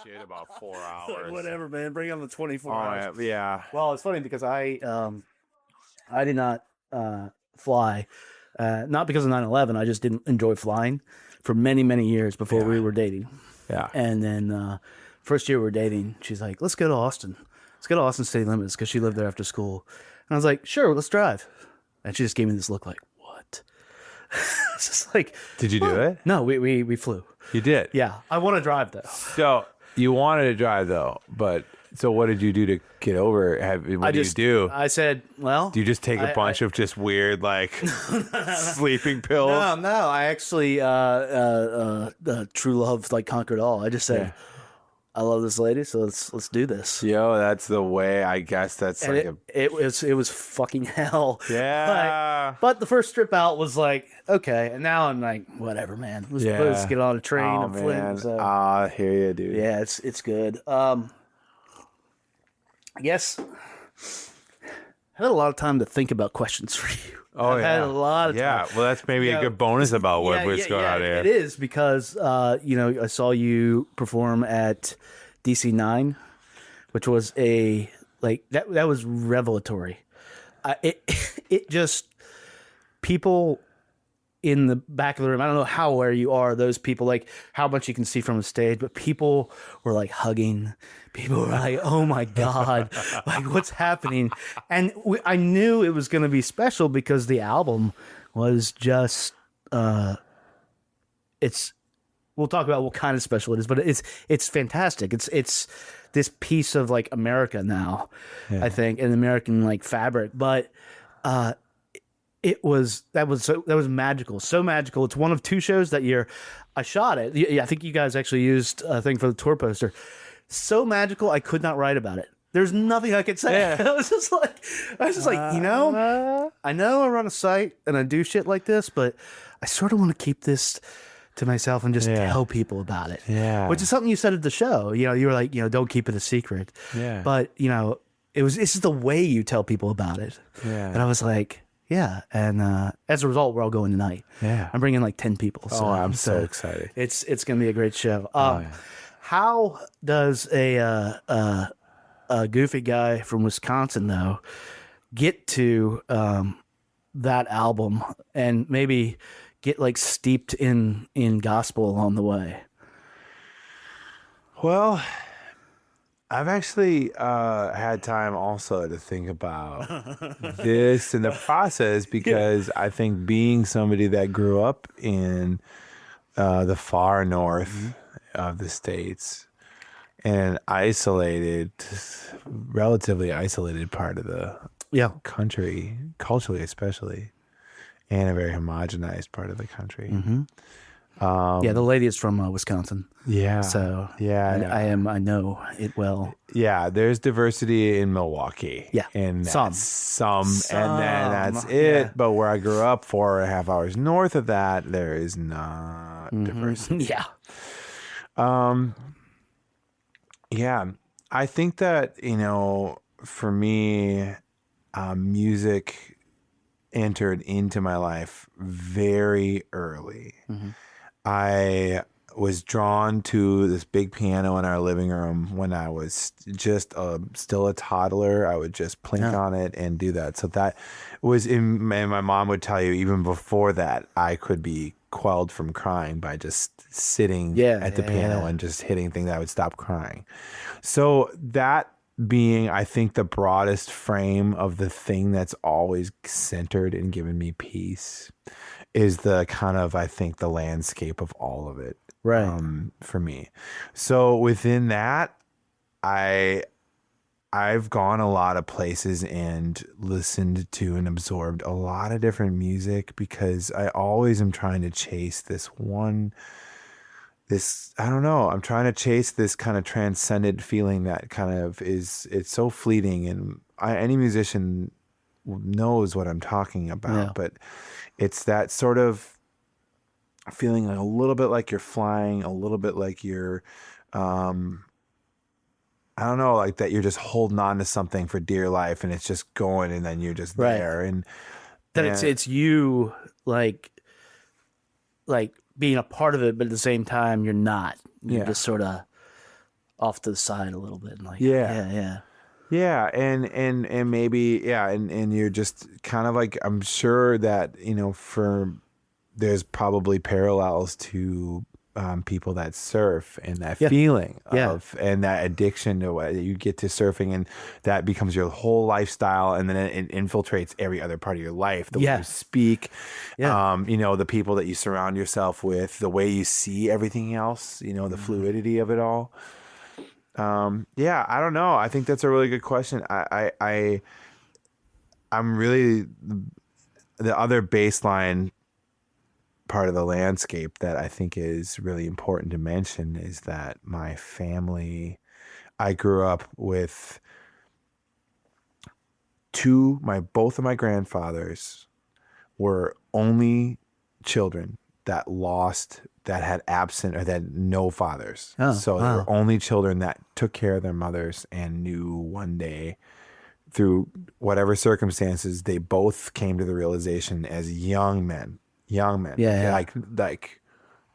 shit about 4 hours. Whatever, man. Bring on the 24 Oh, hours. yeah. Well, it's funny because I did not fly, not because of 9/11. I just didn't enjoy flying for many, many years before we were dating. Yeah. And then first year we were dating, she's like, let's go to Austin. Let's go to Austin City Limits because she lived there after school. And I was like, sure, let's drive. And she just gave me this look like, what? It's just like, Did you do it? no, we flew. You did? Yeah. I want to drive though. So you wanted to drive though, but so what did you do to get over it? What do you do? I said, well. Do you just take a bunch of just weird like sleeping pills? No. I actually, true love like conquered all. I just said, I love this lady, so let's do this. Yo, that's the way. I guess that's And like it was fucking hell. Yeah. But the first trip out was like, okay, and now I'm like, whatever, man. Let's get on a train and Flint. So. I hear you, dude. Yeah, it's good. I guess I had a lot of time to think think questions for you. I've had a lot of time. Yeah, well, that's maybe a good bonus about what's going on here. It is because I saw you perform at DC9, which was that was revelatory. It just people in the back of the room. I don't know how aware you are of those people, like how much you can see from the stage, but people were like hugging. People were like, "Oh my God, like what's happening?" And I knew it was going to be special because the album was just. It's. We'll talk about what kind of special it is, but it's fantastic. It's this piece of like America now, I think, and American like fabric, but. That was magical, so magical. It's one of two shows that year. I shot it. Yeah, I think you guys actually used a thing for the tour poster. So magical, I could not write about it. There's nothing I could say. Yeah. I was just like, I know I run a site and I do shit like this, but I sort of want to keep this to myself and just tell people about it. Yeah, which is something you said at the show. You were like, don't keep it a secret. Yeah, but this is the way you tell people about it. Yeah, and I was like. Yeah, and as a result, we're all going tonight. Yeah, I'm bringing like 10 people. So, I'm so excited. It's going to be a great show. How does a goofy guy from Wisconsin though get to that album and maybe get like steeped in gospel along the way? Well, I've actually had time also to think about this in the process because I think being somebody that grew up in the far north of the States and relatively isolated part of the country, culturally especially, and a very homogenized part of the country. Mm-hmm. The lady is from Wisconsin. Yeah. So I know it well. Yeah, there's diversity in Milwaukee. Yeah. And some, and then that's it. Yeah. But where I grew up, 4.5 hours north of that, there is not diversity. Yeah. Yeah. I think that, for me, music entered into my life very early. Mm-hmm. I was drawn to this big piano in our living room when I was just still a toddler. I would just plink on it and do that. So that was and my mom would tell you even before that, I could be quelled from crying by just sitting at the piano and just hitting things that I would stop crying. So that being, I think, the broadest frame of the thing that's always centered and given me peace is the kind of, I think, the landscape of all of it, right? For me. So within that, I've gone a lot of places and listened to and absorbed a lot of different music because I always am trying to chase I'm trying to chase this kind of transcended feeling that kind of it's so fleeting, and any musician knows what I'm talking about, but it's that sort of feeling a little bit like you're flying, a little bit like you're, like that you're just holding on to something for dear life and it's just going and then you're just there. And that it's you like being a part of it, but at the same time, you're not. You're just sort of off to the side a little bit and like, Yeah. yeah. Yeah, and maybe yeah, and you're just kind of like I'm sure that for there's probably parallels to people that surf and that Yeah. feeling Yeah. of and that addiction to what you get to surfing and that becomes your whole lifestyle and then it infiltrates every other part of your life, the way you Yeah. speak, Yeah. the people that you surround yourself with, the way you see everything else, the fluidity of it all. Yeah, I don't know. I think that's a really good question. I'm really the other baseline part of the landscape that I think is really important to mention is that my family, I grew up with both of my grandfathers were only children that had absent or that had no fathers. Oh, So they were wow. only children that took care of their mothers and knew one day through whatever circumstances, they both came to the realization as young men, Yeah. Yeah. like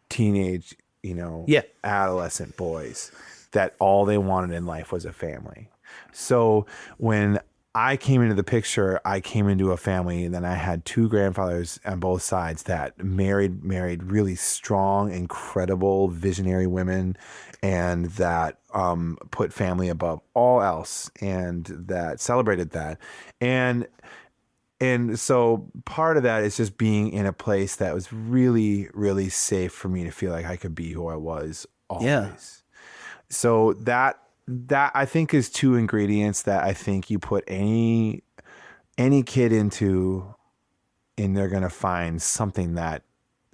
teenage, Yeah. adolescent boys, that all they wanted in life was a family. So when I came into the picture, I came into a family, and then I had two grandfathers on both sides that married really strong, incredible, visionary women, and that put family above all else, and that celebrated that. And so part of that is just being in a place that was really, really safe for me to feel like I could be who I was Yeah. always. So that I think is two ingredients that I think you put any kid into, and they're gonna find something that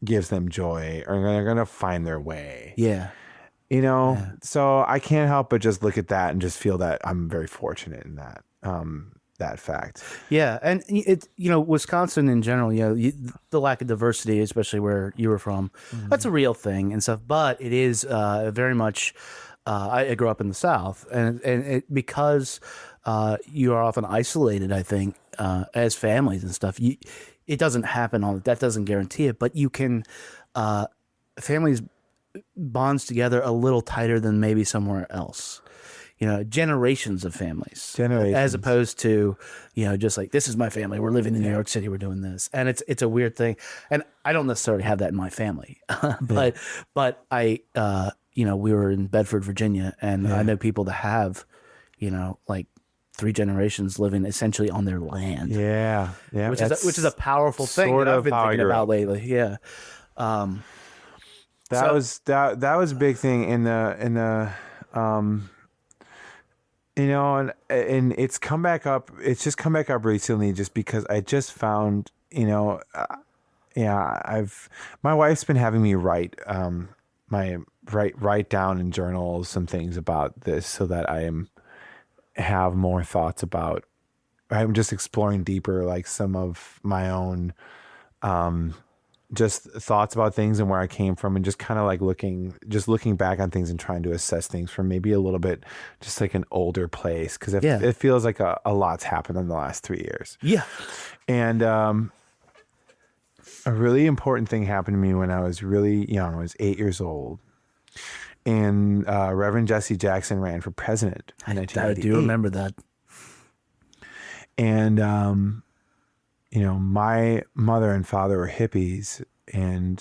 gives them joy, or they're gonna find their way. Yeah. So I can't help but just look at that and just feel that I'm very fortunate in that fact. Yeah, and Wisconsin in general, the lack of diversity, especially where you were from, that's a real thing and stuff. But it is very much. I grew up in the South, and because you are often isolated, I think, as families and stuff. It doesn't happen all. That doesn't guarantee it, but you can. Families bonds together a little tighter than maybe somewhere else. Generations of families, as opposed to, just like, this is my family. We're living in New York City. We're doing this. And it's a weird thing. And I don't necessarily have that in my family, but I, we were in Bedford, Virginia, and I know people that have, like 3 generations living essentially on their land. Yeah. Yeah. Which is a powerful thing that I've been thinking about lately. Yeah. That was a big thing in the and it's come back up. It's just come back up recently, just because I just found, my wife's been having me write down in journals some things about this, so that have more thoughts about. I'm just exploring deeper, like some of my own, just thoughts about things and where I came from, and just kind of like looking back on things and trying to assess things from maybe a little bit just like an older place, because it feels like a lot's happened in the last 3 years. Yeah. And a really important thing happened to me when I was really young. I was 8 years old, and Reverend Jesse Jackson ran for president in 1988. I do remember that. And my mother and father were hippies in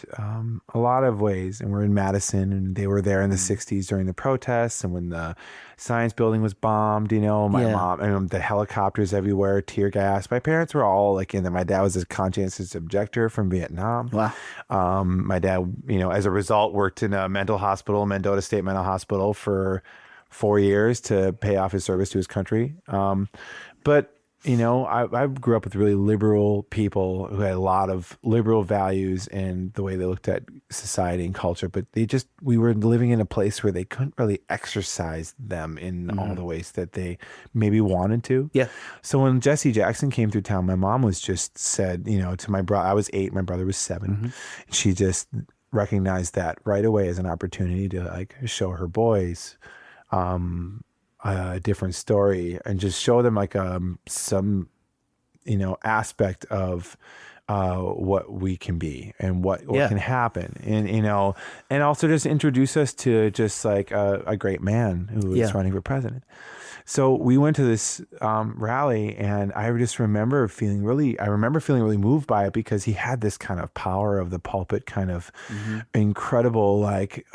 a lot of ways, and we're in Madison, and they were there in the 60s during the protests, and when the science building was bombed, my mom, and the helicopters everywhere, tear gas. My parents were all like in there. My dad was a conscientious objector from Vietnam. Wow. My dad, as a result, worked in a mental hospital, Mendota State Mental Hospital, for 4 years to pay off his service to his country. But I grew up with really liberal people who had a lot of liberal values in the way they looked at society and culture, but we were living in a place where they couldn't really exercise them in all the ways that they maybe wanted to. Yeah. So when Jesse Jackson came through town, my mom was just said, to my brother, I was 8, my brother was 7. She just recognized that right away as an opportunity to like show her boys, a different story, and just show them like some aspect of what we can be and what Yeah. can happen, and and also just introduce us to just like a great man who is Yeah. running for president. So we went to this rally, and I remember feeling really moved by it, because he had this kind of power of the pulpit, kind of Mm-hmm. incredible, like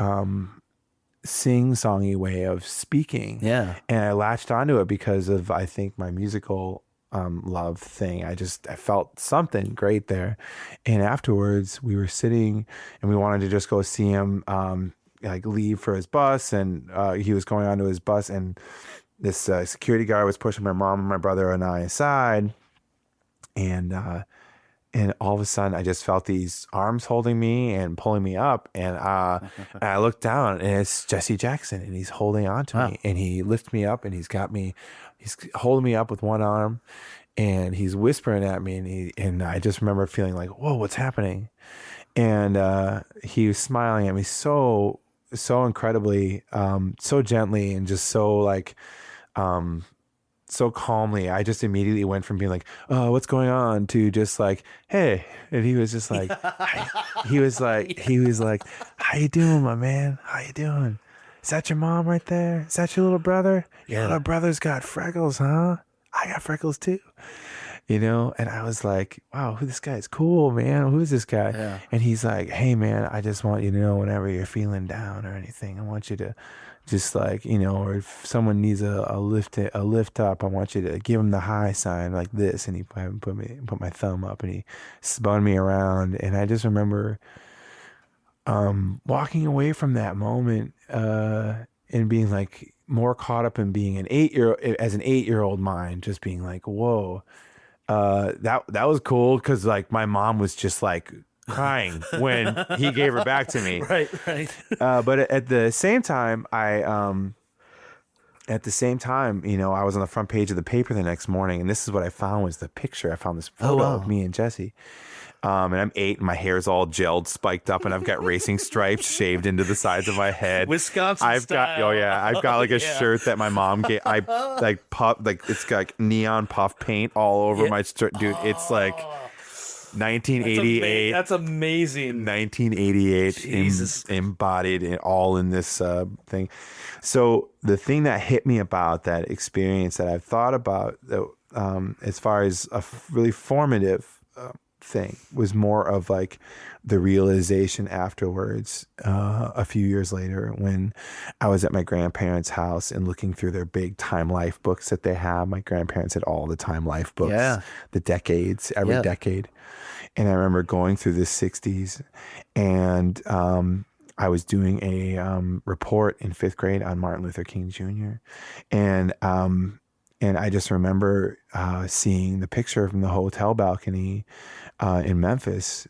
sing-songy way of speaking. Yeah. And I latched onto it because of, I think, my musical love thing. I felt something great there. And afterwards we were sitting, and we wanted to just go see him like leave for his bus, and he was going onto his bus, and this security guard was pushing my mom and my brother and I aside, and all of a sudden I just felt these arms holding me and pulling me up, and I looked down, and it's Jesse Jackson, and he's holding on to me, and he lifts me up, and he's holding me up with one arm, and he's whispering at me, and I just remember feeling like, whoa, what's happening? And he was smiling at me so incredibly, so gently, and just so like so calmly. I just immediately went from being like, oh, what's going on, to just like, hey. And he was just like, he was like, how you doing, my man? How you doing? Is that your mom right there? Is that your little brother? Your little brother's got freckles, huh? I got freckles too. And I was like, wow, this guy's cool, man. Who is this guy? Yeah. And he's like, hey, man, I just want you to know, whenever you're feeling down or anything, I want you to just like, or if someone needs a lift up, I want you to give them the high sign like this. And he put my thumb up, and he spun me around. And I just remember walking away from that moment and being like more caught up in being an 8-year-old mind, just being like, whoa. That was cool, because like my mom was just like crying when he gave her back to me. Right. But at the same time, I was on the front page of the paper the next morning, and this is what I found was the picture. I found this photo of me and Jesse. And I'm 8, and my hair's all gelled, spiked up, and I've got racing stripes shaved into the sides of my head. Wisconsin style. I've got like a shirt that my mom gave. I like it's got like neon puff paint all over my shirt, dude. It's like 1988. That's amazing. 1988 Jesus. Embodied all in this thing. So the thing that hit me about that experience that I've thought about, as far as a really formative thing, was more of like the realization afterwards, a few years later, when I was at my grandparents' house and looking through their big Time Life books that they have. My grandparents had all the Time Life books, the decades, every decade. And I remember going through the 60s, and I was doing a report in 5th grade on Martin Luther King Jr. And I just remember seeing the picture from the hotel balcony in Memphis,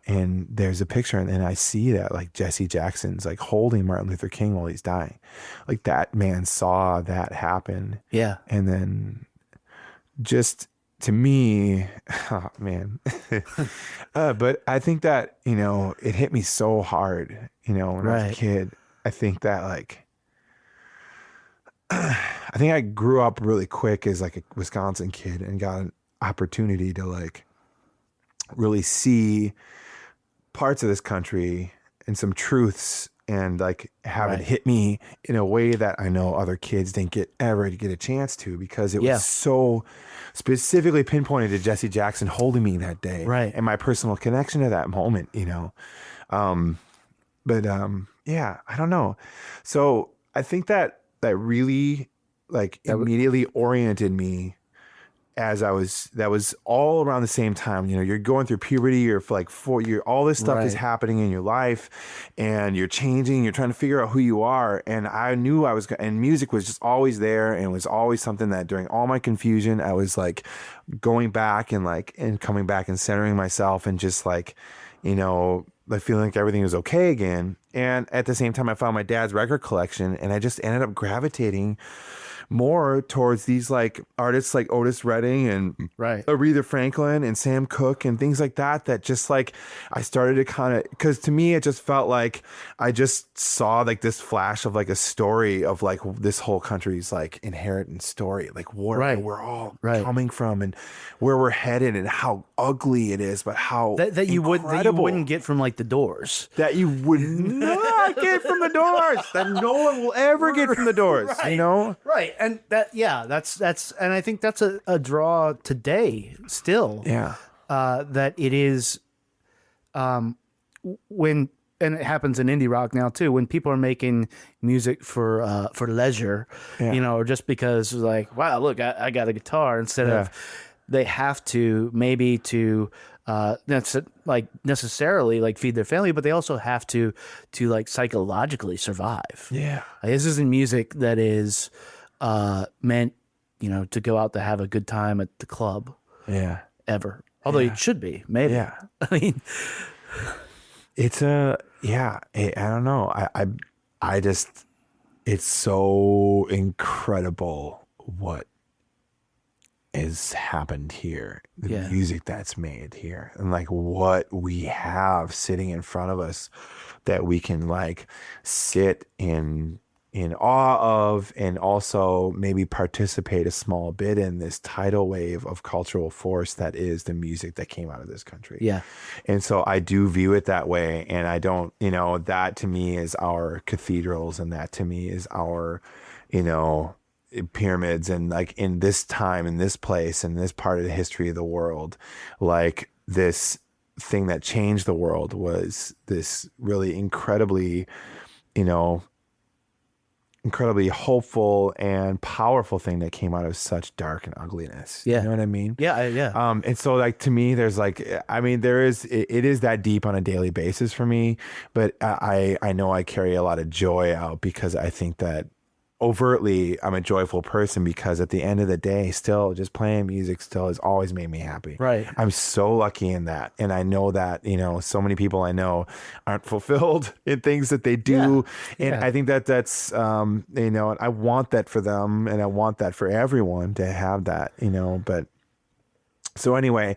and there's a picture, and I see that like Jesse Jackson's like holding Martin Luther King while he's dying. Like that man saw that happen. Yeah. And then just to me, oh man. But I think that, it hit me so hard, when I was a kid. I think that like, I think I grew up really quick as like a Wisconsin kid, and got an opportunity to like really see parts of this country and some truths, and like have it hit me in a way that I know other kids didn't ever get a chance to, because it was so specifically pinpointed to Jesse Jackson holding me that day, and my personal connection to that moment, but I don't know. So I think that really like immediately oriented me, as that was all around the same time. You're going through puberty, you're like all this stuff is happening in your life, and you're changing, you're trying to figure out who you are. And I knew and music was just always there, and it was always something that during all my confusion, I was like going back and coming back and centering myself, and just like, like feeling like everything was okay again. And at the same time, I found my dad's record collection, and I just ended up gravitating more towards these like artists like Otis Redding and Right. Aretha Franklin and Sam Cooke and things like that. That just like I started to kind of, because to me it just felt like I just saw like this flash of like a story of like this whole country's like inherent story, like where we're all coming from and where we're headed and how ugly it is, but how that you wouldn't get from like the Doors. That you would not get from the Doors. That no one will ever get from the Doors. Right. You know? Right. And that's and I think that's a draw today still. Yeah. That it is when, and it happens in indie rock now too, when people are making music for leisure, you know, or just because like, wow, look, I got a guitar, instead of they have to maybe to necessarily like feed their family, but they also have to like psychologically survive. Yeah. Like, this isn't music that is meant, you know, to go out to have a good time at the club. Yeah. Ever. Although it should be, maybe. Yeah. I mean, it's I don't know. I just, it's so incredible what has happened here, the music that's made here, and like what we have sitting in front of us that we can like sit in awe of, and also maybe participate a small bit in this tidal wave of cultural force that is the music that came out of this country. Yeah. And so I do view it that way. And I don't, you know, that to me is our cathedrals, and that to me is our, you know, pyramids. And like in this time, in this place, in this part of the history of the world, like this thing that changed the world was this really incredibly, you know, incredibly hopeful and powerful thing that came out of such dark and ugliness. Yeah. You know what I mean? Yeah. Yeah. And so like, to me, there's like, I mean, it is that deep on a daily basis for me, but I know I carry a lot of joy out, because I think that overtly I'm a joyful person, because at the end of the day, still just playing music still has always made me happy. Right. I'm so lucky in that. And I know that, you know, so many people I know aren't fulfilled in things that they do. Yeah. And I think that that's, you know, I want that for them, and I want that for everyone to have that, you know, but so anyway,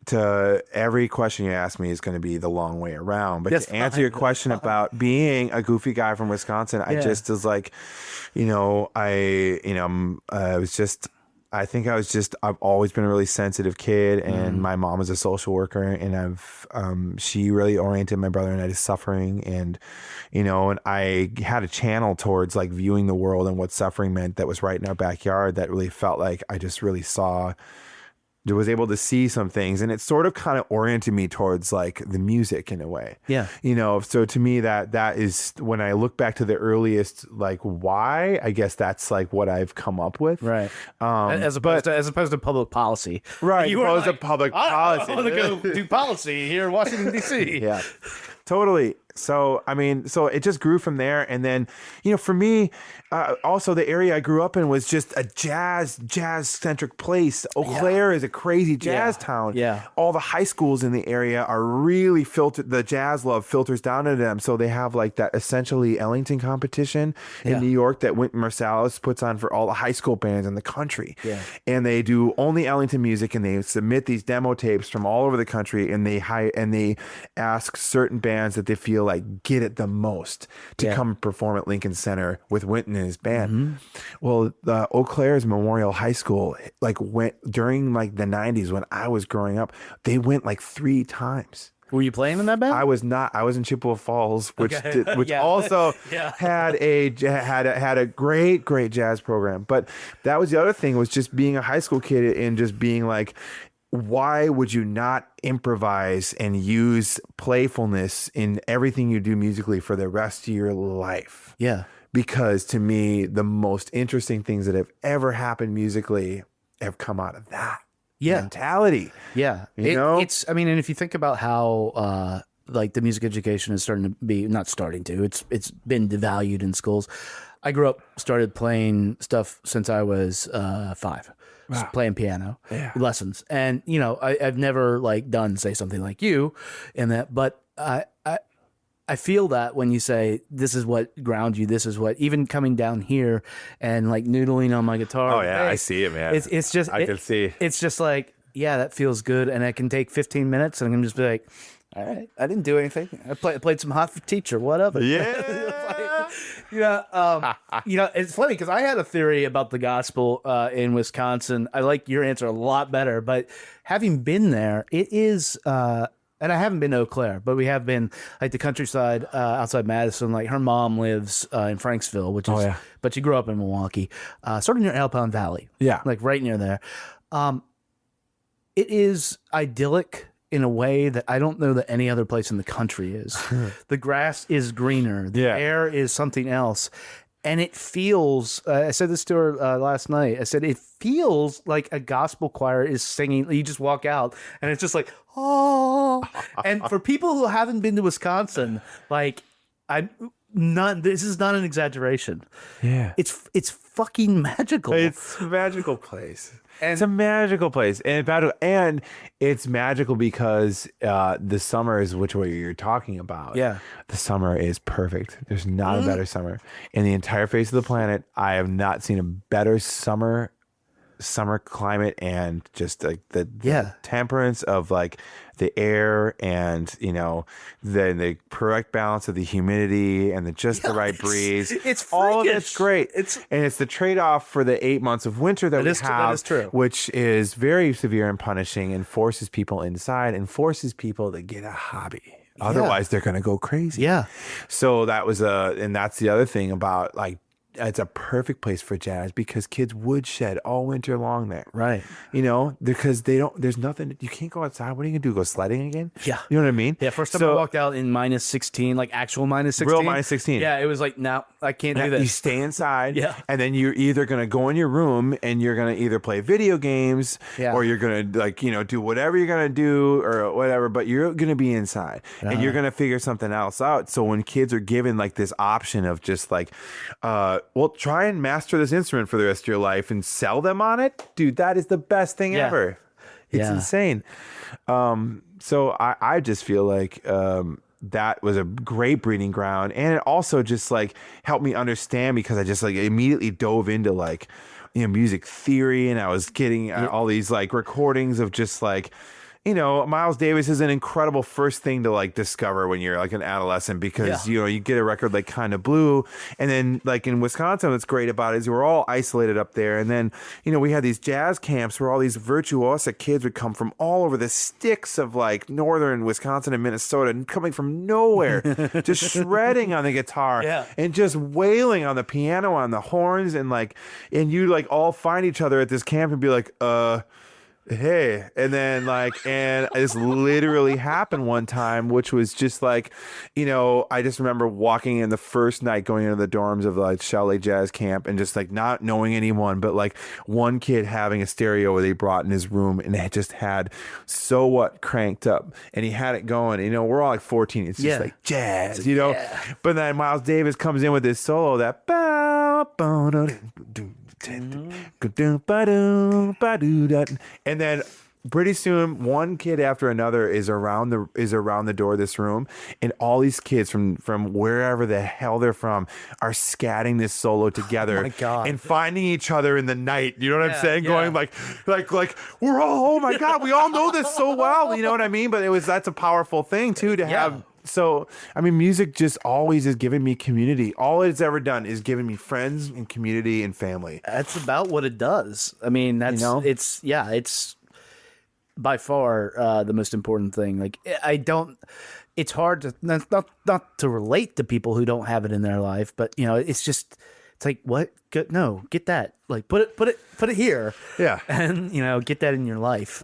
to every question you ask me is going to be the long way around. But to answer your question about being a goofy guy from Wisconsin, I just was like, you know, I've always been a really sensitive kid, and my mom was a social worker, and she really oriented my brother and I to suffering, and, you know, and I had a channel towards like viewing the world and what suffering meant that was right in our backyard, that really felt like I just really was able to see some things, and it sort of kind of oriented me towards like the music in a way. Yeah. You know, so to me that is, when I look back to the earliest, like why, I guess that's like what I've come up with. Right. As opposed to public policy. Right. You Opposed to like, public policy. I want to go do policy here in Washington, D.C. Yeah. Totally. So, I mean, so it just grew from there. And then, you know, for me, also the area I grew up in was just a jazz centric place. Eau Claire is a crazy jazz town. Yeah. All the high schools in the area are really filtered. The jazz love filters down to them. So they have like that essentially Ellington competition in New York that Wynton Marsalis puts on for all the high school bands in the country. Yeah. And they do only Ellington music, and they submit these demo tapes from all over the country, and they ask certain bands that they feel like get it the most to come perform at Lincoln Center with Wynton and his band. Well, the Eau Claire's Memorial High School like went during like the 90s when I was growing up. They went like 3 times. Were you playing in that band? I was not. I was in Chippewa Falls, which which Yeah. also Yeah. had a great jazz program. But that was the other thing, was just being a high school kid and just being like, why would you not improvise and use playfulness in everything you do musically for the rest of your life? Yeah. Because to me, the most interesting things that have ever happened musically have come out of that mentality. Yeah. You know? It's, I mean, and if you think about how, like the music education is starting to be, not starting to, it's been devalued in schools. I grew up, started playing stuff since I was 5. Wow. Playing piano lessons, and you know, I've never like done say something like you in that, but I feel that when you say this is what grounds you, this is what, even coming down here and like noodling on my guitar. Oh yeah, I see it, man. It's just I can see. It's just like, yeah, that feels good, and I can take 15 minutes, and I can just be like, all right, I didn't do anything. I played some Hot for Teacher, whatever. Yeah. It's funny because I had a theory about the gospel in Wisconsin. I like your answer a lot better, but having been there, it is. And I haven't been to Eau Claire, but we have been like the countryside outside Madison. Like her mom lives in Franksville, which is, but she grew up in Milwaukee, sort of near Alpine Valley. Yeah, like right near there. It is idyllic in a way that I don't know that any other place in the country is. The grass is greener. The air is something else. And it feels, I said this to her last night. I said, it feels like a gospel choir is singing. You just walk out and it's just like, oh. And for people who haven't been to Wisconsin, like, this is not an exaggeration. Yeah. It's fucking magical. It's a magical place. It's a magical place, and it's magical because the summer is what you're talking about. Yeah, the summer is perfect. There's not a better summer in the entire face of the planet. I have not seen a better summer climate, and just like the temperance of like the air, and the correct balance of the humidity and the right breeze. It's all of it's great. It's the trade-off for the 8 months of winter that we have, that is true. Which is very severe and punishing, and forces people inside and forces people to get a hobby. Otherwise, they're going to go crazy. Yeah. So and that's the other thing about like, it's a perfect place for jazz because kids would shed all winter long there. Right. Because there's nothing, you can't go outside. What are you going to do? Go sledding again? Yeah. You know what I mean? Yeah. First time I walked out in minus 16, like actual minus 16. Real minus 16. Yeah. It was like, no, I can't do this. You stay inside. Yeah. And then you're either going to go in your room and you're going to either play video games or you're going to do whatever you're going to do or whatever, but you're going to be inside and you're going to figure something else out. So when kids are given like this option of just like, try and master this instrument for the rest of your life and sell them on it, dude, that is the best thing ever. It's insane. So I just feel like that was a great breeding ground, and it also just like helped me understand because I just like immediately dove into like music theory, and I was getting all these like recordings of just like Miles Davis is an incredible first thing to like discover when you're like an adolescent because you get a record like Kind of Blue, and then like in Wisconsin, what's great about it is we're all isolated up there, and then we had these jazz camps where all these virtuosic kids would come from all over the sticks of like northern Wisconsin and Minnesota, and coming from nowhere, just shredding on the guitar and just wailing on the piano, on the horns, and you like all find each other at this camp and be like, hey, and then and this literally happened one time, which was just like, I just remember walking in the first night going into the dorms of like Chalet Jazz Camp and just like not knowing anyone, but like one kid having a stereo that he brought in his room, and it just had So What cranked up, and he had it going. We're all like 14. It's just like jazz, But then Miles Davis comes in with this solo that and then pretty soon one kid after another is around the door of this room, and all these kids from wherever the hell they're from are scatting this solo together and finding each other in the night. You know what I'm saying? Going like we're all, oh my God, we all know this so well. You know what I mean? But that's a powerful thing too to have. So, I mean, music just always has given me community. All it's ever done is given me friends and community and family. That's about what it does. I mean, it's by far the most important thing. Like, it's hard to, not to relate to people who don't have it in their life, but it's like, what? No, get that. Like, put it here. Yeah. And, get that in your life.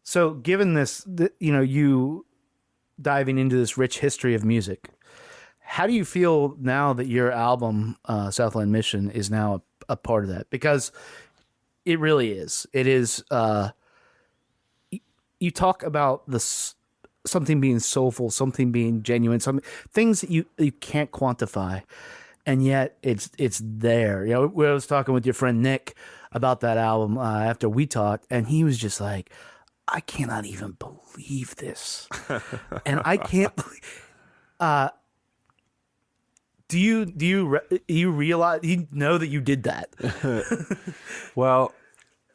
So given this, you diving into this rich history of music, how do you feel now that your album, Southland Mission, is now a part of that? Because it really is. It is. You talk about something being soulful, something being genuine, things that you can't quantify, and yet it's there. I was talking with your friend Nick about that album after we talked, and he was just like, I cannot even believe this. And I can't you realize, you know that you did that? Well,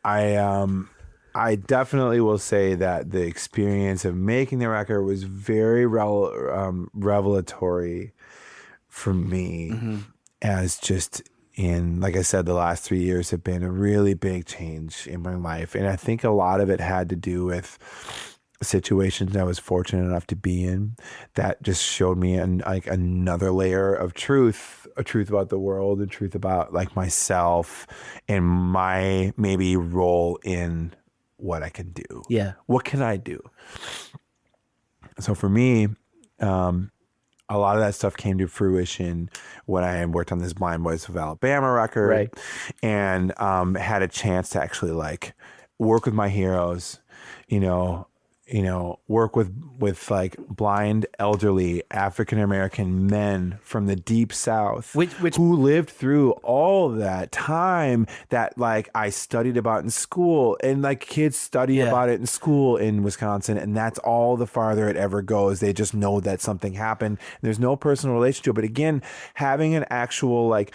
I definitely will say that the experience of making the record was very revelatory for me, as just in, like I said, the last 3 years have been a really big change in my life. And I think a lot of it had to do with situations I was fortunate enough to be in that just showed me like another layer of truth, a truth about the world, a truth about like myself and my maybe role in what I can do. Yeah. What can I do? So for me, a lot of that stuff came to fruition when I worked on this Blind Boys of Alabama record, Right. and had a chance to actually like work with my heroes, work with like blind, elderly African-American men from the deep South, Which who lived through all of that time that like I studied about in school, and like kids study about it in school in Wisconsin, and that's all the farther it ever goes. They just know that something happened. There's no personal relation to it. But again, having an actual like,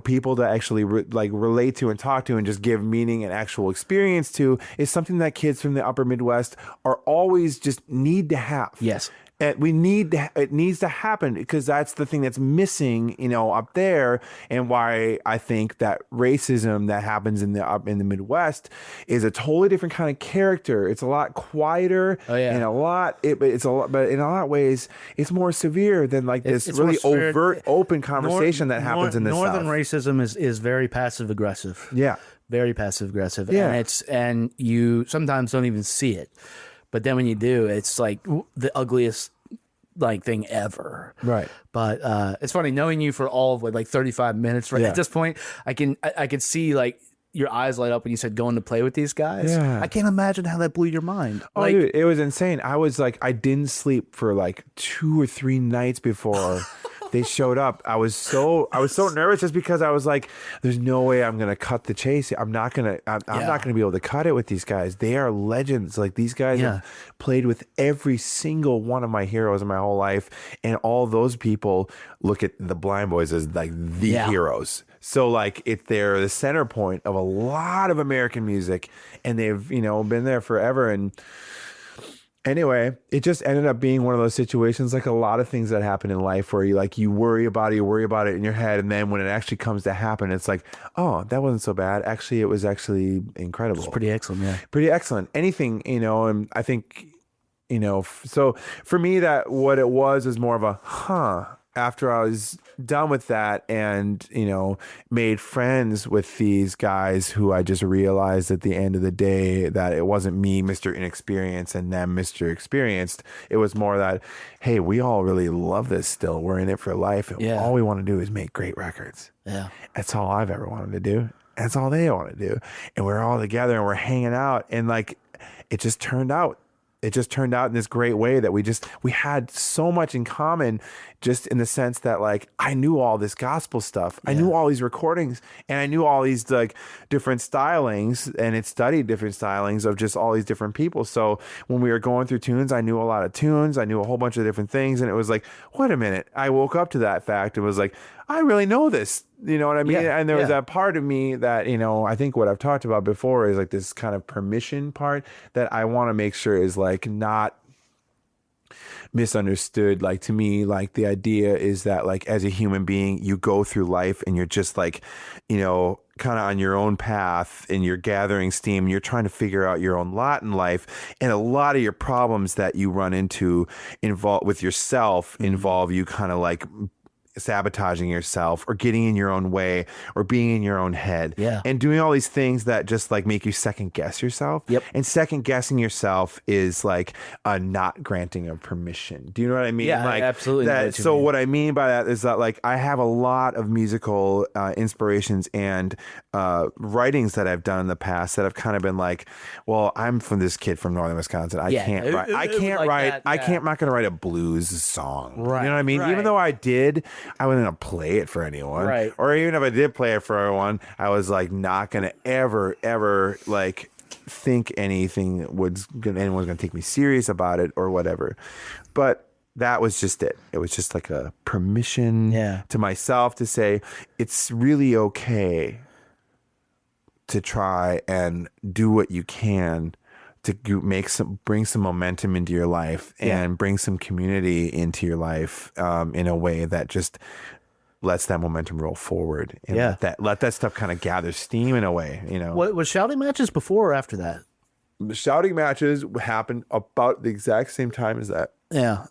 people to actually relate to and talk to and just give meaning and actual experience to is something that kids from the upper Midwest are always just need to have. Yes. And it needs to happen, because that's the thing that's missing, up there, and why I think that racism that happens in the Midwest is a totally different kind of character. It's a lot quieter, and but in a lot of ways, it's more severe than like this really overt, open conversation that happens in the Northern South. Racism is very passive aggressive. Yeah, very passive aggressive. Yeah, and you sometimes don't even see it. But then when you do, it's like the ugliest like thing ever. Right. But it's funny knowing you for all of like 35 minutes. Right at this point, I can see like your eyes light up when you said going to play with these guys. Yeah. I can't imagine how that blew your mind. Oh, like, dude, it was insane. I was like, I didn't sleep for like 2 or 3 nights before they showed up. I was so nervous, just because I was like, there's no way I'm gonna cut the chase. I'm not gonna be able to cut it with these guys. They are legends. Like, these guys have played with every single one of my heroes in my whole life, and all those people look at the Blind Boys as like the heroes. So like, they're the center point of a lot of American music, and they've been there forever. And anyway, it just ended up being one of those situations, like a lot of things that happen in life, where you worry about it in your head, and then when it actually comes to happen, it's like, oh, that wasn't so bad. Actually, it was actually incredible. It's pretty excellent. Yeah, pretty excellent. Anything, and I think, so for me, that what it was is more of a after I was done with that, and made friends with these guys who I just realized at the end of the day that it wasn't me, Mr. Inexperienced, and them, Mr. Experienced. It was more that, hey, we all really love this still. We're in it for life, and all we want to do is make great records. Yeah, that's all I've ever wanted to do. That's all they want to do. And we're all together and we're hanging out, and like, it just turned out in this great way that we had so much in common, just in the sense that like, I knew all this gospel stuff. I knew all these recordings, and I knew all these like different stylings, and it studied different stylings of just all these different people. So when we were going through tunes, I knew a lot of tunes. I knew a whole bunch of different things. And it was like, wait a minute. I woke up to that fact and was like, I really know this. You know what I mean? And there was that part of me that, I think what I've talked about before is like this kind of permission part that I want to make sure is like not misunderstood. Like, to me, like, the idea is that like, as a human being, you go through life and you're just like, kind of on your own path, and you're gathering steam, and you're trying to figure out your own lot in life. And a lot of your problems that you run into with yourself involve you kind of like sabotaging yourself, or getting in your own way, or being in your own head, and doing all these things that just like make you second guess yourself. And second guessing yourself is like a not granting of permission. Do you know what I mean? Like, absolutely. What I mean by that is that like, I have a lot of musical inspirations and writings that I've done in the past that have kind of been like, well, I'm from this kid from northern Wisconsin. I'm not going to write a blues song. Right. You know what I mean? Even though I did, I wasn't going to play it for anyone. Right. Or even if I did play it for everyone, I was like, not going to ever like think anyone's gonna take me serious about it or whatever. But that was just it. It was just like a permission to myself to say it's really okay to try and do what you can to bring some momentum into your life and bring some community into your life in a way that just lets that momentum roll forward. And let that stuff kind of gather steam in a way, you know. What was shouting matches before or after that? The shouting matches happened about the exact same time as that. Yeah.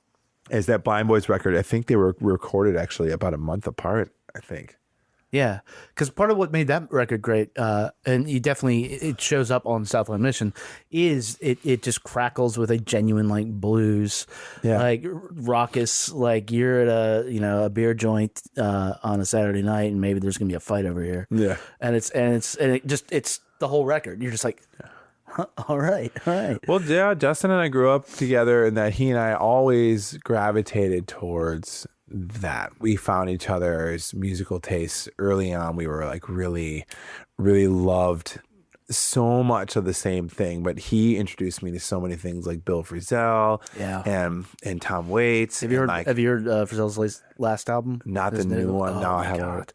As that Blind Boys record. I think they were recorded actually about a month apart, I think. Yeah, because part of what made that record great, and it shows up on Southland Mission, is it just crackles with a genuine like blues, like raucous, like you're at a beer joint on a Saturday night and maybe there's gonna be a fight over here. Yeah, and it's the whole record. You're just like, huh, all right. Well, yeah, Justin and I grew up together, and that he and I always gravitated towards that. We found each other's musical tastes early on. We were like really, really loved so much of the same thing, but he introduced me to so many things like Bill Frisell and Tom Waits. Have you heard Frisell's last album? Not the new one. Oh, no, I haven't heard.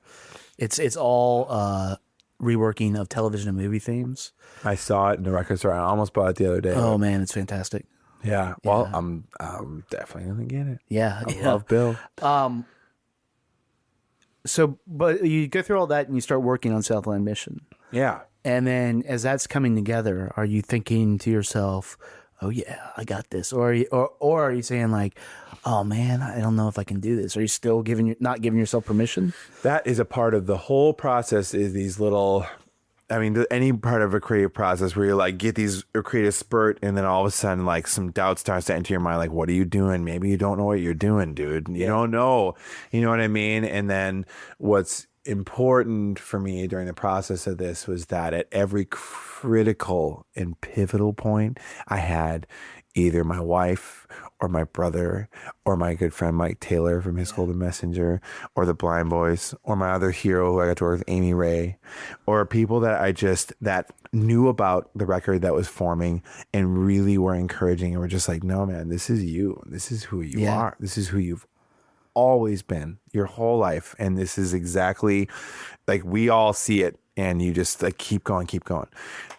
It's all reworking of television and movie themes. I saw it in the record store. I almost bought it the other day. Oh man, it's fantastic. Yeah. Well, I'm definitely gonna get it. Yeah. I love Bill. So, but you go through all that and you start working on Southland Mission. Yeah. And then as that's coming together, are you thinking to yourself, "Oh yeah, I got this," or are you saying like, "Oh man, I don't know if I can do this"? Are you still not giving yourself permission? That is a part of the whole process. Is these little. I mean, any part of a creative process where you like get these creative spurt and then all of a sudden like some doubt starts to enter your mind. Like, what are you doing? Maybe you don't know what you're doing, dude. You don't know. You know what I mean? And then what's important for me during the process of this was that at every critical and pivotal point, I had either my wife or my brother or my good friend Mike Taylor from His Golden Messenger or the Blind Boys or my other hero who I got to work with, Amy Ray, or people that knew about the record that was forming and really were encouraging and were just like, no, man, this is you. This is who you are. This is who you've always been your whole life. And this is exactly like we all see it. And you just like keep going.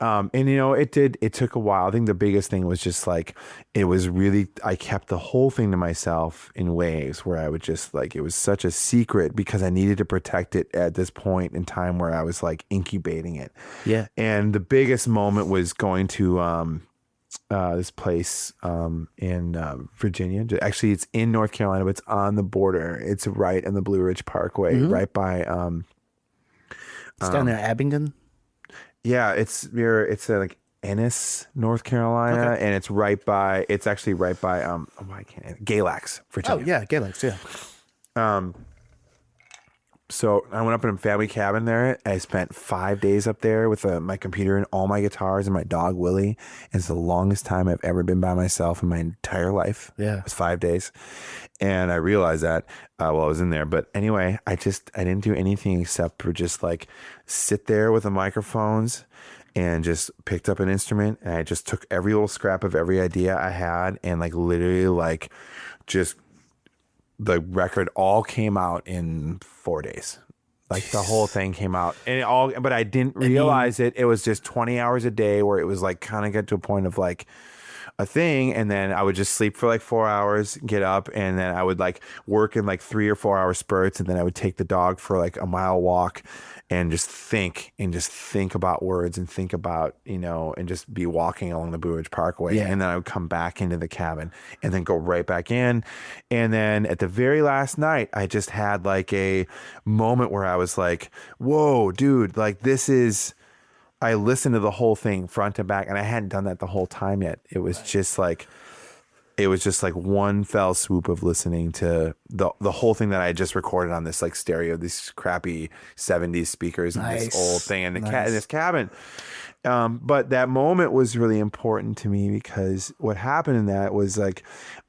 And you know, it took a while. I think the biggest thing was just like, I kept the whole thing to myself in waves where I would just like, it was such a secret because I needed to protect it at this point in time where I was like incubating it. Yeah. And the biggest moment was going to, this place in Virginia. Actually, it's in North Carolina, but it's on the border. It's right on the Blue Ridge Parkway, right by it's down there, Abingdon. Yeah, it's like Ennis, North Carolina, and it's actually right by Galax, Virginia. Oh yeah, Galax, yeah. So I went up in a family cabin there. I spent 5 days up there with my computer and all my guitars and my dog Willie. And it's the longest time I've ever been by myself in my entire life. Yeah, it was 5 days, and I realized that while I was in there. But anyway, I didn't do anything except for just like sit there with the microphones and just picked up an instrument, and I just took every little scrap of every idea I had and like literally like just. The record all came out in 4 days. Like the whole thing came out but I didn't realize it. It was just 20 hours a day where it was like kind of get to a point of like a thing. And then I would just sleep for like 4 hours, get up, and then I would like work in like 3 or 4 hour spurts. And then I would take the dog for like a mile walk and just think about words and think about, you know, and just be walking along the Blue Ridge Parkway. Yeah. And then I would come back into the cabin and then go right back in. And then at the very last night, I just had like a moment where I was like, whoa, dude, like I listened to the whole thing front to back, and I hadn't done that the whole time yet. It was just like one fell swoop of listening to the whole thing that I just recorded on this like stereo, these crappy 70s speakers and this old thing in this cabin. But that moment was really important to me because what happened in that was like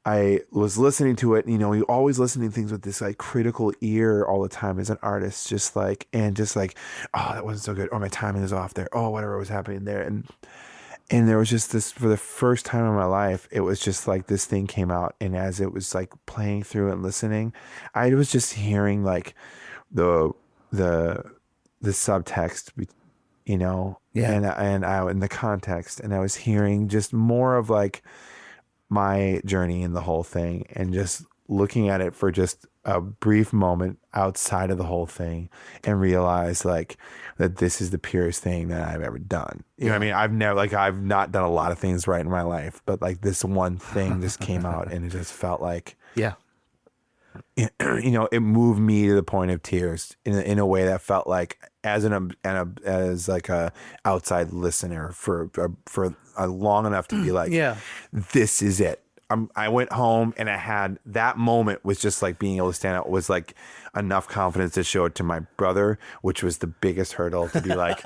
I was listening to it. You know, you always listening to things with this like critical ear all the time as an artist, just like, oh, that wasn't so good. Or my timing is off there. Oh, whatever was happening there. And there was just this, for the first time in my life, it was just like this thing came out. And as it was like playing through and listening, I was just hearing like the, the, the subtext, you know, Yeah. and I in the context, and I was hearing just more of like my journey in the whole thing, and just looking at it for just a brief moment outside of the whole thing, and realize like that this is the purest thing that I've ever done. You know what I mean? I've not done a lot of things right in my life, but like this one thing just came out, and it just felt like, Yeah. you know, it moved me to the point of tears in a way that felt like, as as like a outside listener for a long enough to be like, Yeah. this is it. I went home, and I had that moment, was just like being able to stand out, was like enough confidence to show it to my brother, which was the biggest hurdle, to be like,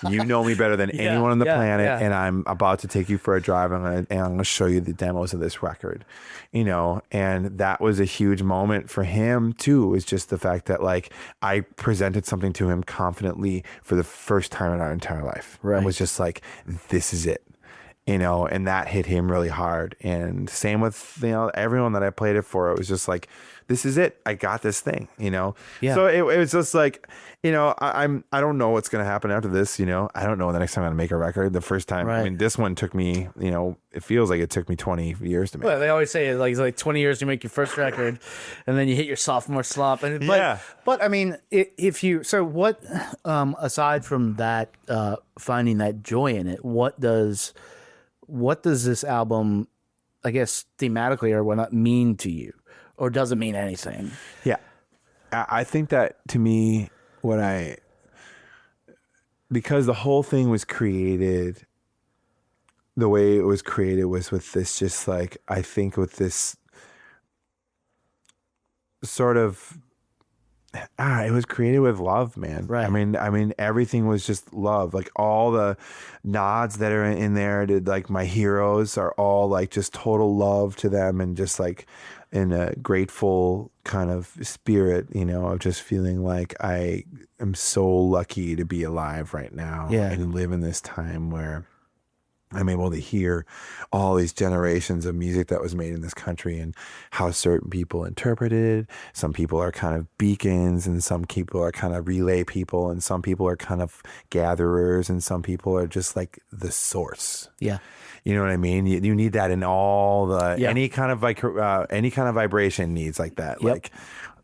you know me better than anyone on the planet, and I'm about to take you for a drive, and I'm going to show you the demos of this record, you know. And that was a huge moment for him too. Is just the fact that like I presented something to him confidently for the first time in our entire life. Right. And was just like, this is it. You know, and that hit him really hard. And same with, you know, everyone that I played it for. It was just like, this is it. I got this thing, you know? Yeah. So it was just like, you know, I don't know what's going to happen after this, you know? I don't know the next time I'm going to make a record. The first time, Right. I mean, this one took me, you know, it feels like it took me 20 years to make. Well, they always say it's like 20 years to make your first record, and then you hit your sophomore slump. And but I mean, if you, so what, aside from that, finding that joy in it, what does this album, I guess, thematically or whatnot, mean to you? Or does it mean anything? Yeah. I think that, to me, because the whole thing was created, the way it was created was with this, just like, I think with this sort of, it was created with love, man. Right. I mean, everything was just love. Like all the nods that are in there to like my heroes are all like just total love to them, and just like in a grateful kind of spirit, you know, of just feeling like I am so lucky to be alive right now, and live in this time where I'm able to hear all these generations of music that was made in this country, and how certain people interpreted it. Some people are kind of beacons, and some people are kind of relay people, and some people are kind of gatherers, and some people are just like the source. Yeah. You know what I mean? You need that in all the, any kind of like, any kind of vibration needs like that. Yep. Like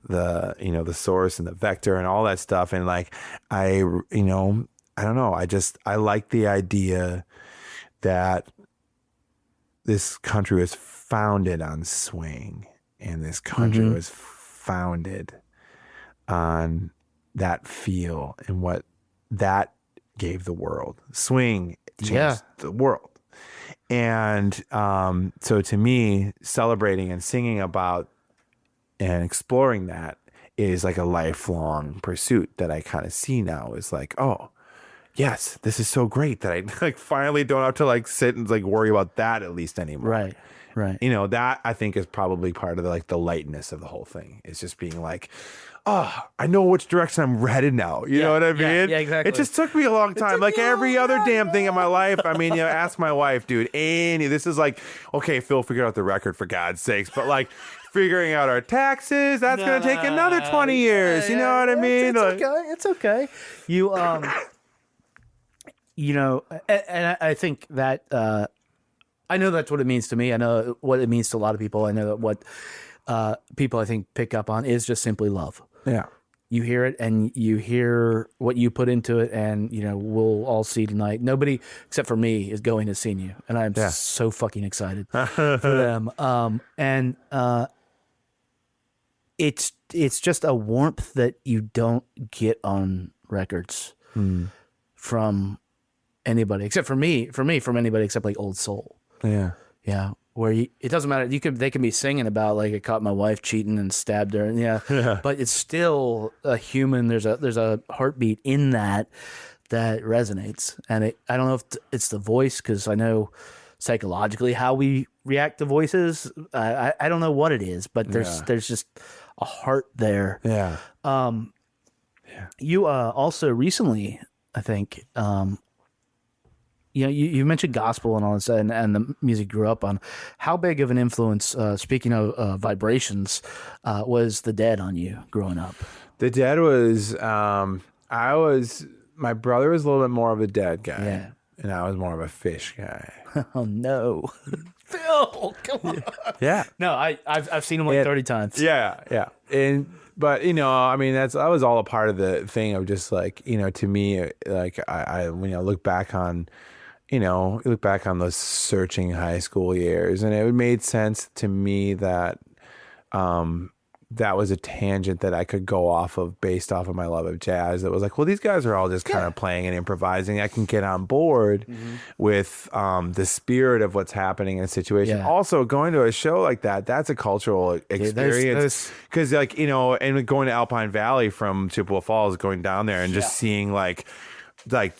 the, you know, the source and the vector and all that stuff. And like, you know, I don't know. I like the idea that this country was founded on swing, and this country was founded on that feel, and what that gave the world. Swing changed the world. And so to me, celebrating and singing about and exploring that is like a lifelong pursuit that I kind of see now, is like, oh, yes, this is so great that I like finally don't have to like sit and like worry about that at least anymore. Right. Right. You know, that I think is probably part of the, like the lightness of the whole thing, is just being like, oh, I know which direction I'm headed now. You know what I mean? Yeah, exactly. It just took me a long time. Like every other damn thing in my life. I mean, you know, ask my wife, dude. This is like, okay, Phil, figure out the record for God's sakes. But like figuring out our taxes, that's going to take another 20 years. You know what I mean? It's okay. You, you know, and I think that, I know that's what it means to me. I know what it means to a lot of people. I know that what people, I think, pick up on is just simply love. Yeah. You hear it, and you hear what you put into it, and, you know, we'll all see tonight. Nobody except for me is going to see you, and I'm so fucking excited for them. And it's just a warmth that you don't get on records from anybody except for me, from anybody except like Old Soul. Yeah. Yeah. Where it doesn't matter. They can be singing about like, I caught my wife cheating and stabbed her. And but it's still a human. There's a heartbeat in that resonates. And I don't know if it's the voice, because I know psychologically how we react to voices. I don't know what it is, but there's just a heart there. Yeah. You also recently, I think, you mentioned gospel and all this, and the music you grew up on. How big of an influence, speaking of vibrations, was the Dead on you growing up? The Dead was, my brother was a little bit more of a Dead guy. Yeah. And I was more of a Fish guy. Oh no, Phil, come on. Yeah. No, I've seen him like 30 times. Yeah. But I mean, that was all a part of the thing of just like, to me, like I when I look back on, those searching high school years, and it made sense to me that, that was a tangent that I could go off of based off of my love of jazz. That was like, well, these guys are all just kind of playing and improvising. I can get on board with the spirit of what's happening in a situation. Yeah. Also, going to a show like that, that's a cultural experience. Because and going to Alpine Valley from Chippewa Falls, going down there and just seeing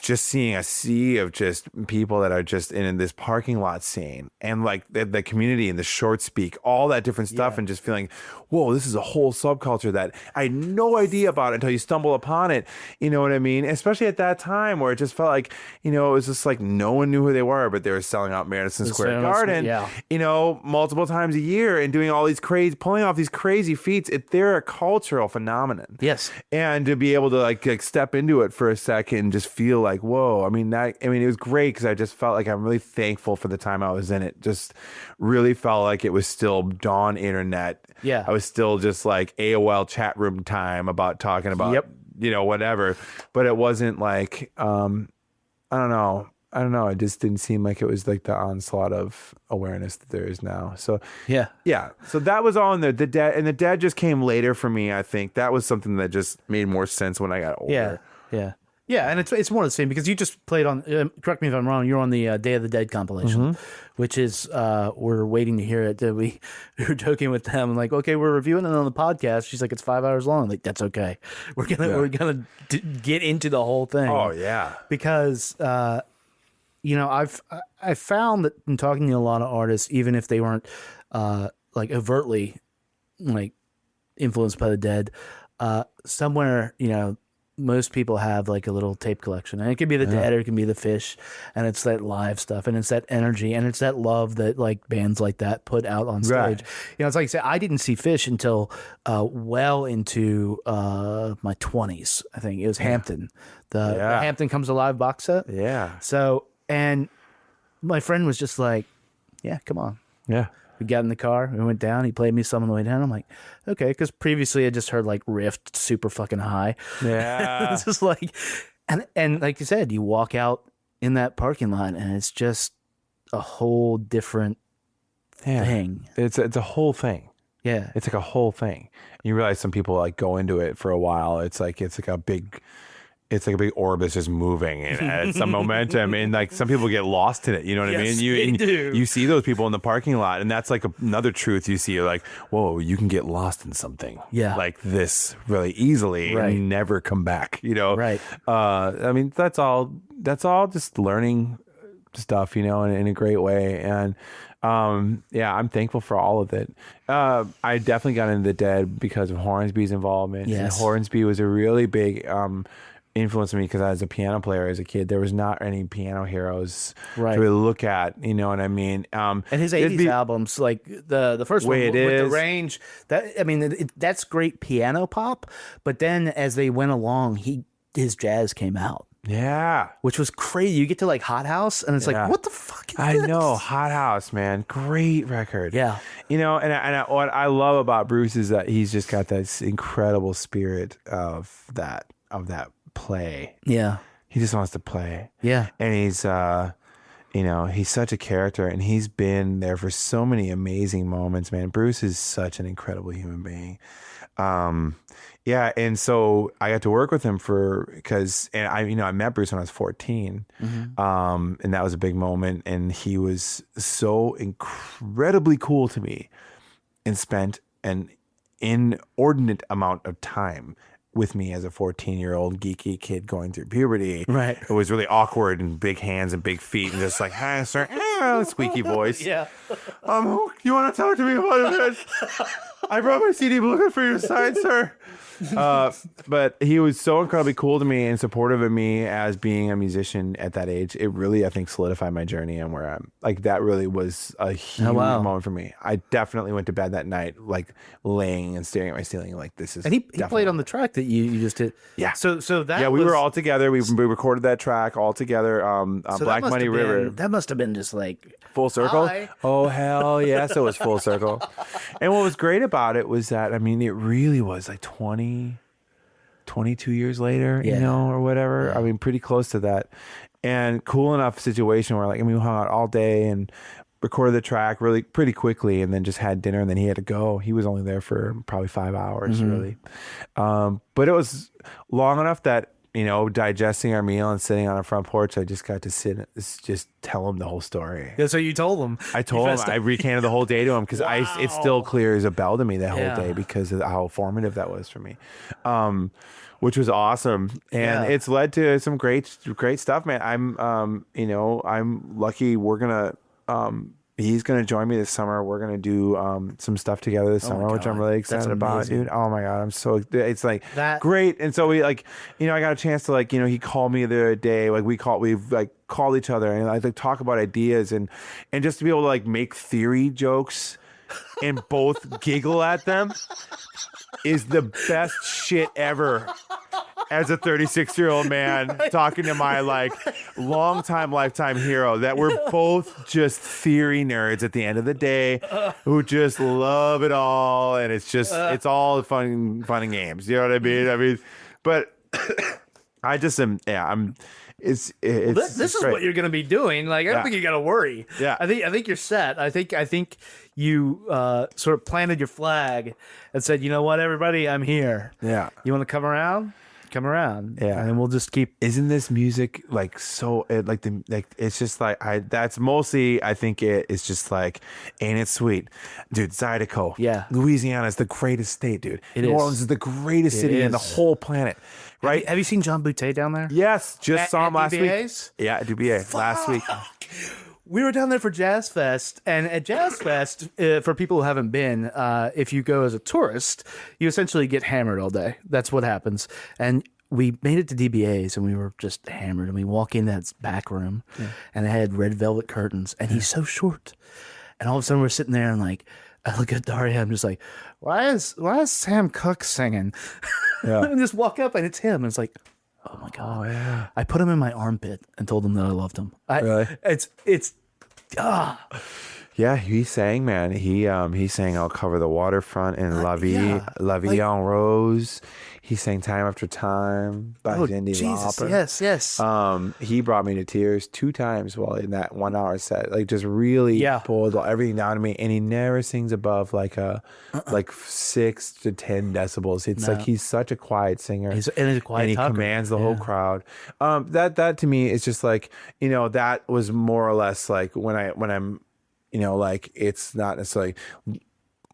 just seeing a sea of just people that are just in this parking lot scene, and like the community and the short speak, all that different stuff, and just feeling, whoa, this is a whole subculture that I had no idea about until you stumble upon it. You know what I mean? Especially at that time where it just felt like, it was just like no one knew who they were, but they were selling out Madison Square Garden, multiple times a year and doing all these pulling off these crazy feats. They're a cultural phenomenon. Yes. And to be able to like step into it for a second and just feel like, whoa, it was great, because I just felt like I'm really thankful for the time I was in it. Just really felt like it was still dawn internet. Yeah. I was still just like AOL chat room time about talking about, whatever. But it wasn't like, I don't know. It just didn't seem like it was like the onslaught of awareness that there is now. So yeah. So that was all in there. The Dead just came later for me. I think that was something that just made more sense when I got older. Yeah, and it's more of the same, because you just played on. Correct me if I'm wrong. You're on the Day of the Dead compilation, which is we're waiting to hear it. We were joking with them, and like, okay, we're reviewing it on the podcast. She's like, it's 5 hours long. I'm like, that's okay. We're gonna get into the whole thing. Oh yeah, because I've found that in talking to a lot of artists, even if they weren't like overtly like influenced by the Dead, somewhere most people have like a little tape collection, and it could be the Dead or it can be the Fish, and it's that live stuff, and it's that energy, and it's that love that like bands like that put out on stage. Right. It's like I say, I didn't see Fish until well into my 20s. I think it was Hampton, the Hampton Comes Alive box set. Yeah. So, and my friend was just like, yeah, come on. Yeah. We got in the car, we went down, he played me some on the way down. I'm like, okay, because previously I just heard like Rift super fucking high. Yeah. It's just like, and like you said, you walk out in that parking lot and it's just a whole different thing. It's a whole thing. Yeah. It's like a whole thing. You realize some people like go into it for a while. It's like a big orb that's just moving and adds some momentum, and like some people get lost in it. You know what I mean? You see those people in the parking lot, and that's like another truth you see. You're like, whoa, you can get lost in something like this really easily and never come back. Right. That's all just learning stuff, in a great way. And I'm thankful for all of it. I definitely got into the Dead because of Hornsby's involvement. Yes. And Hornsby was a really big influenced me, because as a piano player as a kid, there was not any piano heroes to really look at. You know what I mean? And his 80s albums, like the first one with the range, that's great piano pop. But then as they went along, his jazz came out. Yeah. Which was crazy. You get to like Hot House and it's like, what the fuck is this? I know, Hot House, man. Great record. Yeah. What I love about Bruce is that he's just got this incredible spirit of that play. Yeah. He just wants to play. Yeah. And he's he's such a character, and he's been there for so many amazing moments, man. Bruce is such an incredible human being. And so I got to work with him I met Bruce when I was 14. And that was a big moment, and he was so incredibly cool to me and spent an inordinate amount of time with me as a 14-year-old geeky kid going through puberty. Right. It was really awkward, and big hands and big feet, and just like, hi, sir, squeaky voice. Yeah. You want to talk to me about it? I brought my CD booklet for you to sign, sir. But he was so incredibly cool to me and supportive of me as being a musician at that age. It really, I think, solidified my journey and where I'm like, that really was a huge moment for me. I definitely went to bed that night, like laying and staring at my ceiling. Like, this is, And he played on the track that you just did. Yeah. So that yeah, we were all together. We recorded that track all together. so Black Money River. That must have been just like Full circle? Hi. Oh, hell yes, it was full circle. And what was great about it was that, I mean, it really was like 22 years later, you know, or whatever. I mean, pretty close to that. And cool enough situation where, like, I mean, we hung out all day and recorded the track really pretty quickly and then just had dinner and then he had to go. He was only there for probably 5 hours, really. But it was long enough that, you know, digesting our meal and sitting on our front porch, I just got to sit and just tell him the whole story. Yeah, so you told him. I told him, I recanted the whole day to him because it's still clear as a bell to me that whole day because of how formative that was for me, which was awesome. And it's led to some great stuff, man. I'm, you know, I'm lucky we're going to, he's going to join me this summer. We're going to do some stuff together this summer, which I'm really excited about, dude. Oh my God. I'm so, it's like great. And so we like, you know, I got a chance to like, you know, he called me the other day, like we've like called each other and like talk about ideas and just to be able to like make theory jokes and both giggle at them is the best shit ever. As a 36-year-old man talking to my like longtime lifetime hero that we're both just theory nerds at the end of the day who just love it all and it's just it's all fun and games. You know what I mean? I mean, but I just am this is what you're going to be doing. Like, I don't think you got to worry. Yeah. I think you're set. I think you sort of planted your flag and said, you know what, everybody, I'm here. Yeah. You want to come around? Come around, and then we'll just keep. Isn't this music like so? It's just like that's mostly. I think it's just like, ain't it sweet, dude? Zydeco, Louisiana is the greatest state, dude. New Orleans is the greatest city in the whole planet, right? Have you seen John Boutte down there? Yes, just saw him last DBA's? week. Yeah, at DBA last week. We were down there for Jazz Fest, and at Jazz Fest, for people who haven't been, if you go as a tourist, you essentially get hammered all day. That's what happens. And we made it to DBA's, and we were just hammered. And we walk in that back room, and it had red velvet curtains, and he's so short. And all of a sudden, we're sitting there, and like, I look at Daria, I'm just like, why is Sam Cooke singing? And just walk up, and it's him. And it's like, oh my God. Oh, yeah. I put him in my armpit and told him that I loved him. Really? It's Yeah, he sang, man. He sang "I'll Cover the Waterfront" and "La Vie en Rose." He sang "Time After Time" by Cyndi Lauper. Yes. He brought me to tears 2 times while in that 1 hour set. Like, just really pulled everything down to me. And he never sings above like like 6 to 10 decibels. It's like he's such a quiet singer. He's a quiet and he talker. commands the whole crowd. That to me is just like, you know, that was more or less like when I'm, you know, like, it's not necessarily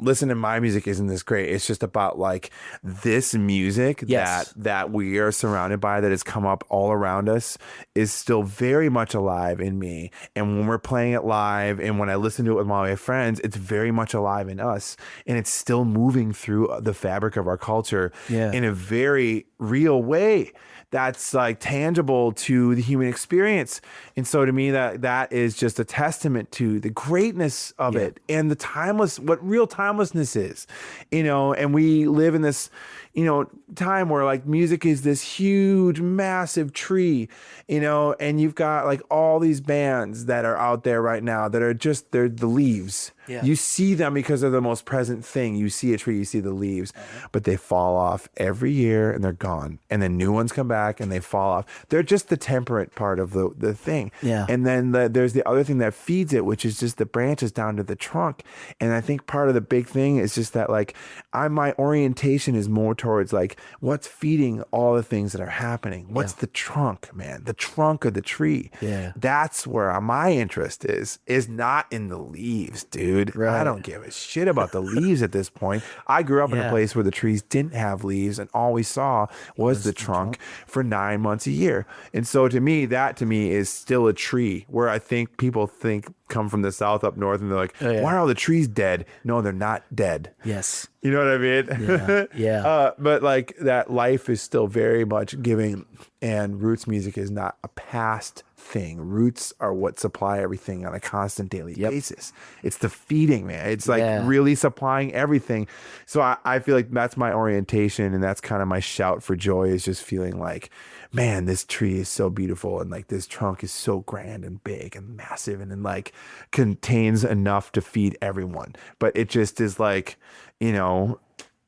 listen to my music isn't this great. It's just about like this music that we are surrounded by, that has come up all around us, is still very much alive in me. And when we're playing it live and when I listen to it with my friends, it's very much alive in us. And it's still moving through the fabric of our culture in a very real way that's like tangible to the human experience. And so to me, that is just a testament to the greatness of it and the what real timelessness is, you know. And we live in this, you know, time where like music is this huge, massive tree, you know, and you've got like all these bands that are out there right now that are just, they're the leaves. Yeah. You see them because they're the most present thing. You see a tree, you see the leaves, but they fall off every year and they're gone. And then new ones come back and they fall off. They're just the temperate part of the thing. Yeah. And then there's the other thing that feeds it, which is just the branches down to the trunk. And I think part of the big thing is just that like my orientation is more towards like what's feeding all the things that are happening. What's the trunk, man? The trunk of the tree. Yeah. That's where my interest is not in the leaves, dude. Right. I don't give a shit about the leaves at this point. I grew up in a place where the trees didn't have leaves and all we saw was the trunk for 9 months a year. And so that to me is still a tree, where I think people think come from the South up north and they're like, Oh, yeah. why are all the trees dead? No, they're not dead. Yes. You know what I mean? Yeah. But like that life is still very much giving, and roots music is not a past thing. Roots are what supply everything on a constant daily basis. It's the feeding, man. It's like really supplying everything. So I feel like that's my orientation, and that's kind of my shout for joy, is just feeling like, man, this tree is so beautiful, and like this trunk is so grand and big and massive, and then like contains enough to feed everyone. But it just is like, you know,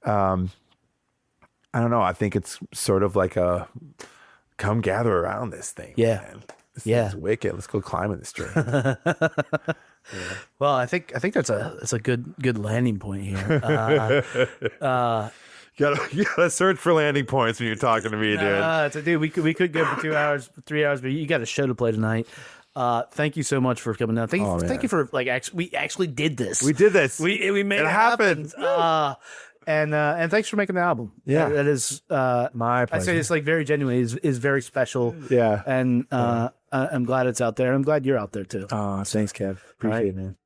I don't know. I think it's sort of like a come gather around this thing. Yeah. Man. This thing's wicked. Let's go climb in this tree. Well, I think that's a good landing point here. You gotta search for landing points when you're talking to me, dude. Dude, we could go for 2 hours, 3 hours, but you got a show to play tonight. Thank you so much for coming down. Thank you for like we actually did this. We did this. We made it happen. And thanks for making the album. Yeah. That is My pleasure. I say this like very genuinely is very special. Yeah. And I'm glad it's out there. I'm glad you're out there too. Oh, thanks, Kev. Appreciate it, man.